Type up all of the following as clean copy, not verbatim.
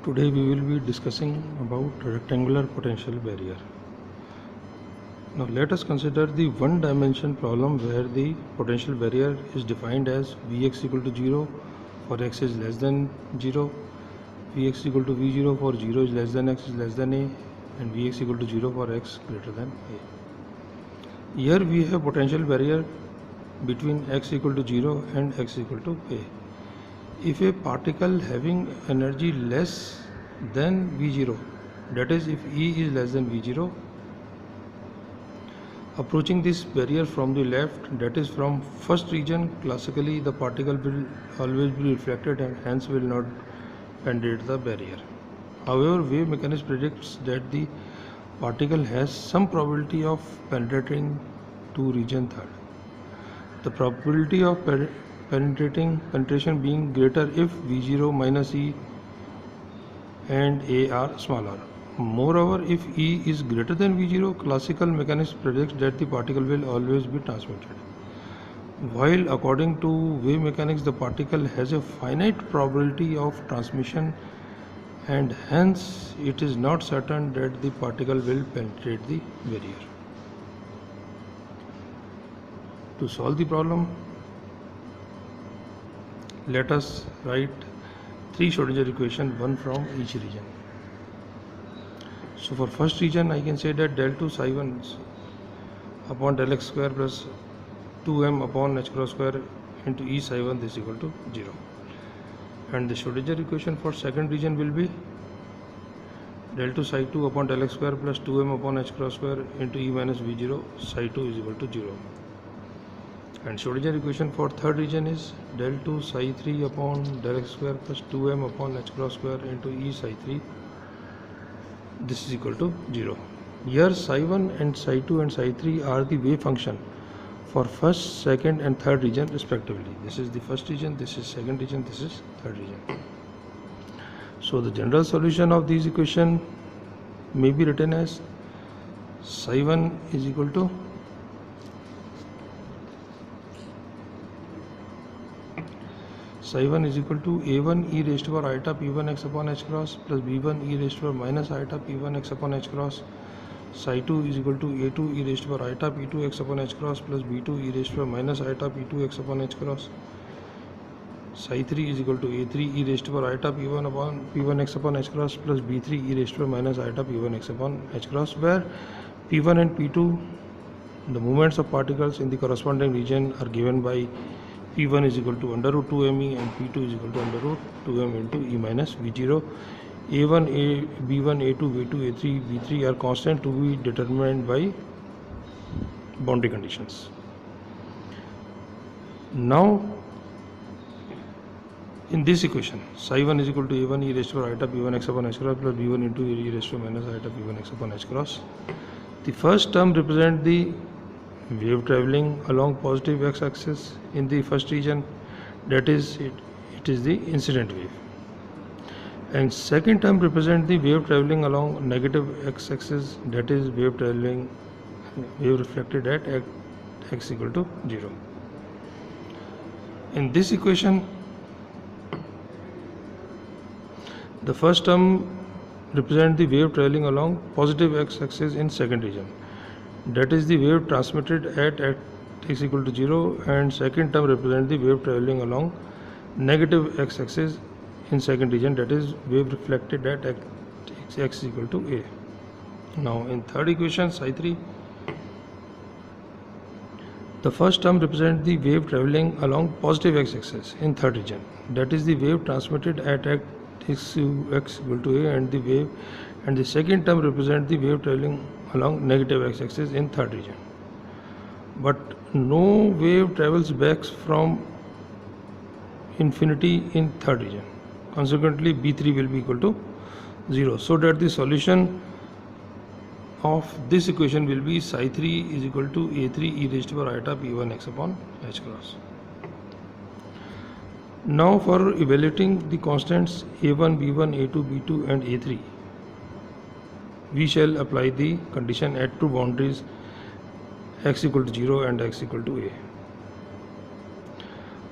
Today we will be discussing about rectangular potential barrier. Now let us consider the one dimension problem where the potential barrier is defined as Vx equal to 0 for x is less than 0, Vx equal to V0 for 0 is less than x is less than a, and Vx equal to 0 for x greater than a. Here we have potential barrier between x equal to 0 and x equal to a. If a particle having energy less than V0, that is if E is less than V0, approaching this barrier from the left, that is from first region, classically the particle will always be reflected and hence will not penetrate the barrier. However, wave mechanics predicts that the particle has some probability of penetrating to region third. The probability of penetration being greater if V0 minus E and A are smaller. Moreover, if E is greater than V0, classical mechanics predicts that the particle will always be transmitted. While according to wave mechanics, the particle has a finite probability of transmission and hence it is not certain that the particle will penetrate the barrier. To solve the problem, let us write three Schrodinger equations, one from each region. So for first region, I can say that del 2 psi 1 upon del x square plus 2m upon h cross square into E psi 1 this is equal to 0. And the Schrodinger equation for second region will be del 2 psi 2 upon del x square plus 2m upon h cross square into E minus V0 psi 2 is equal to 0. And Schrodinger equation for third region is del 2 psi 3 upon del x square plus 2m upon h cross square into E psi 3. This is equal to 0. Here psi 1 and psi 2 and psi 3 are the wave function for first, second and third region respectively. This is the first region, this is second region, this is third region. So the general solution of these equation may be written as psi 1 is equal to psi 1 is equal to a1 e raised to power iota p1 x upon h cross plus b1 e raised to power minus iota p1 x upon h cross. Psi 2 is equal to a2 e raised to power iota p2 x upon h cross plus b2 e raised to power minus iota p2 x upon h cross. Psi 3 is equal to a3 e raised to power iota p1 upon p1 x upon h cross plus b3 e raised to power minus iota p1 x upon h cross, where p1 and p2, the moments of particles in the corresponding region, are given by P1 is equal to under root 2me and P2 is equal to under root 2m into E minus V0. A1, B1, A2, V2, A3, B3 are constant to be determined by boundary conditions. Now, in this equation, psi 1 is equal to A1 e raised to power iota P1 x upon h cross plus B1 into e raised to minus iota P1 x upon h cross. The first term represents the wave traveling along positive x-axis in the first region, that is it is the incident wave, and second term represents the wave traveling along negative x-axis, that is wave reflected at x equal to 0. In this equation, the first term represents the wave traveling along positive x-axis in second region, that is the wave transmitted at x equal to 0, and second term represents the wave traveling along negative x-axis in second region, that is wave reflected at x equal to a. Now in third equation, psi 3, the first term represents the wave traveling along positive x-axis in third region, that is the wave transmitted at x equal to a, and the second term represents the wave traveling along negative x-axis in third region. But no wave travels back from infinity in third region. Consequently, B3 will be equal to 0. So that the solution of this equation will be psi 3 is equal to a3 e raised to power iota p1 x upon h cross. Now for evaluating the constants a1, b1, a2, b2 and a3, we shall apply the condition at two boundaries x equal to 0 and x equal to a.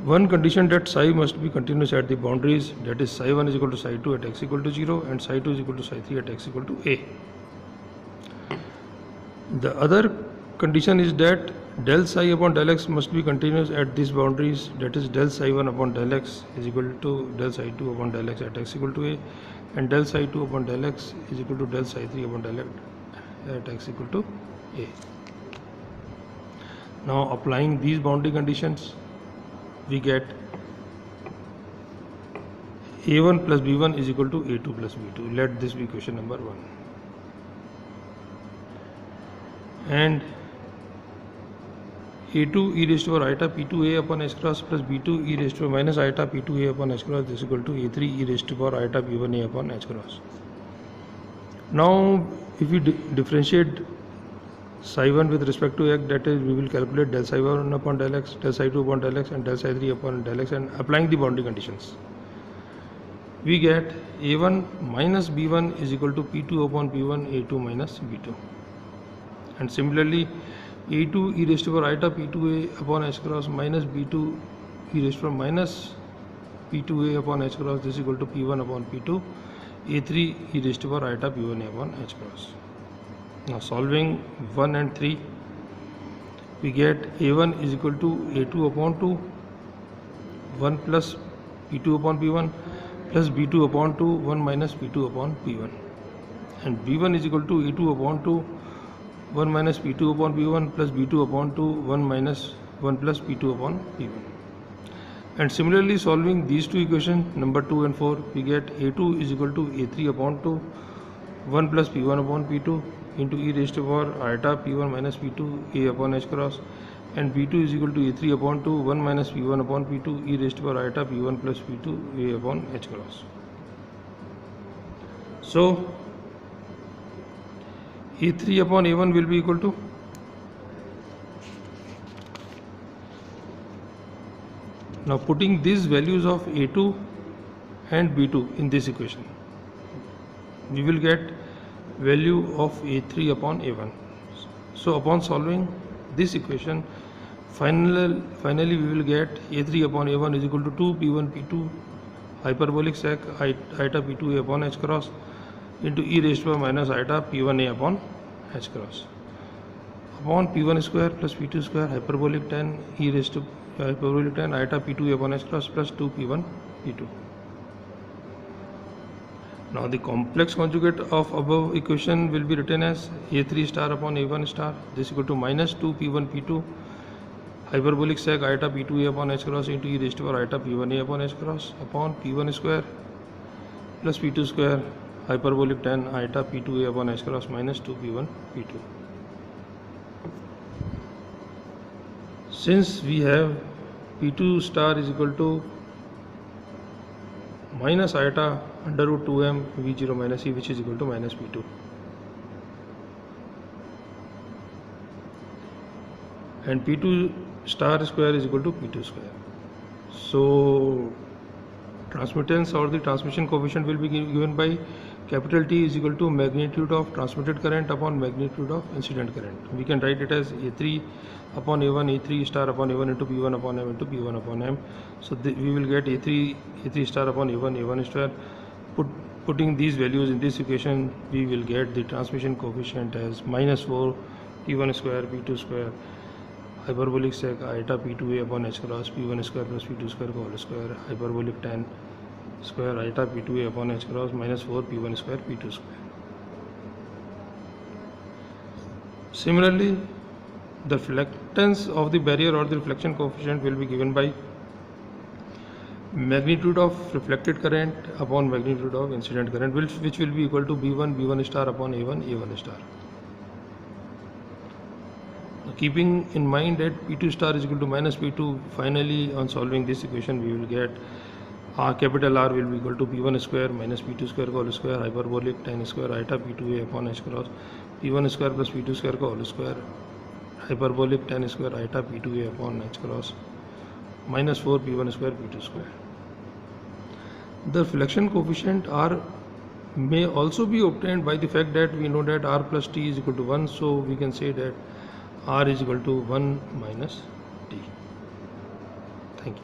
One condition that psi must be continuous at the boundaries, that is psi 1 is equal to psi 2 at x equal to 0 and psi 2 is equal to psi 3 at x equal to a. The other condition is that del psi upon del x must be continuous at these boundaries, that is del psi 1 upon del x is equal to del psi 2 upon del x at x equal to a, and del psi 2 upon del x is equal to del psi 3 upon del x at x equal to a. Now applying these boundary conditions, we get a1 plus b1 is equal to a2 plus b2. Let this be question number 1. And a2 e raised to power iota p2a upon h cross plus b2 e raised to power minus iota p2a upon h cross is equal to a3 e raised to power iota p1a upon h cross. Now if we differentiate psi 1 with respect to x, that is we will calculate del psi 1 upon del x, del psi 2 upon del x and del psi 3 upon del x, and applying the boundary conditions, we get a1 minus b1 is equal to p2 upon p1 a2 minus b2. And similarly a2 e raised to power iota p2a upon h cross minus b2 e raised to power minus p2a upon h cross, this is equal to p1 upon p2 a3 e raised to power iota p1a upon h cross. Now solving 1 and 3, we get a1 is equal to a2 upon 2 1 plus p2 upon p1 plus b2 upon 2 1 minus p2 upon p1, and b1 is equal to a2 upon 2 1 minus p2 upon p1 plus b2 upon 2 1 minus 1 plus p2 upon p1. And similarly solving these two equations number 2 and 4, we get a2 is equal to a3 upon 2 1 plus p1 upon p2 into e raised to power iota p1 minus p2 a upon h cross, and b2 is equal to a3 upon 2 1 minus p1 upon p2 e raised to power iota p1 plus p2 a upon h cross. So a3 upon a1 will be equal to now putting these values of a2 and b2 in this equation, we will get value of a3 upon a1. So upon solving this equation, finally we will get a3 upon a1 is equal to 2 p1 p2 hyperbolic sec iota p2a upon h cross into e raised to power minus iota p1a upon h cross upon p1 square plus p2 square hyperbolic tan e raised to hyperbolic tan iota p2a upon h cross plus 2 p1 p2. Now the complex conjugate of above equation will be written as a3 star upon a1 star, this is equal to minus 2 p1 p2 hyperbolic sec iota p2a upon h cross into e raised to power iota p1a upon h cross upon p1 square plus p2 square hyperbolic tan iota p2a upon h cross minus 2 p1 p2. Since we have p2 star is equal to minus iota under root 2m v0 minus e, which is equal to minus p2, and p2 star square is equal to p2 square. So transmittance or the transmission coefficient will be given by capital T is equal to magnitude of transmitted current upon magnitude of incident current. We can write it as a3 upon a1 a3 star upon a1 into p1 upon m into p1 upon m. So we will get a3 star upon a1 square. Putting these values in this equation, we will get the transmission coefficient as minus 4 p1 square p2 square hyperbolic sec iota p2a upon h cross p1 square plus p2 square whole square hyperbolic tan square iota p2a upon h cross minus 4 p1 square p2 square. Similarly, the reflectance of the barrier or the reflection coefficient will be given by magnitude of reflected current upon magnitude of incident current, which will be equal to b1 star upon a1 star. Keeping in mind that p2 star is equal to minus p2, finally on solving this equation we will get capital R will be equal to p1 square minus p2 square whole square hyperbolic tan square iota p2a upon h cross p1 square plus p2 square whole square hyperbolic tan square iota p2a upon h cross minus 4 p1 square p2 square. The reflection coefficient R may also be obtained by the fact that we know that R plus T is equal to 1, so we can say that R is equal to 1 minus T. Thank you.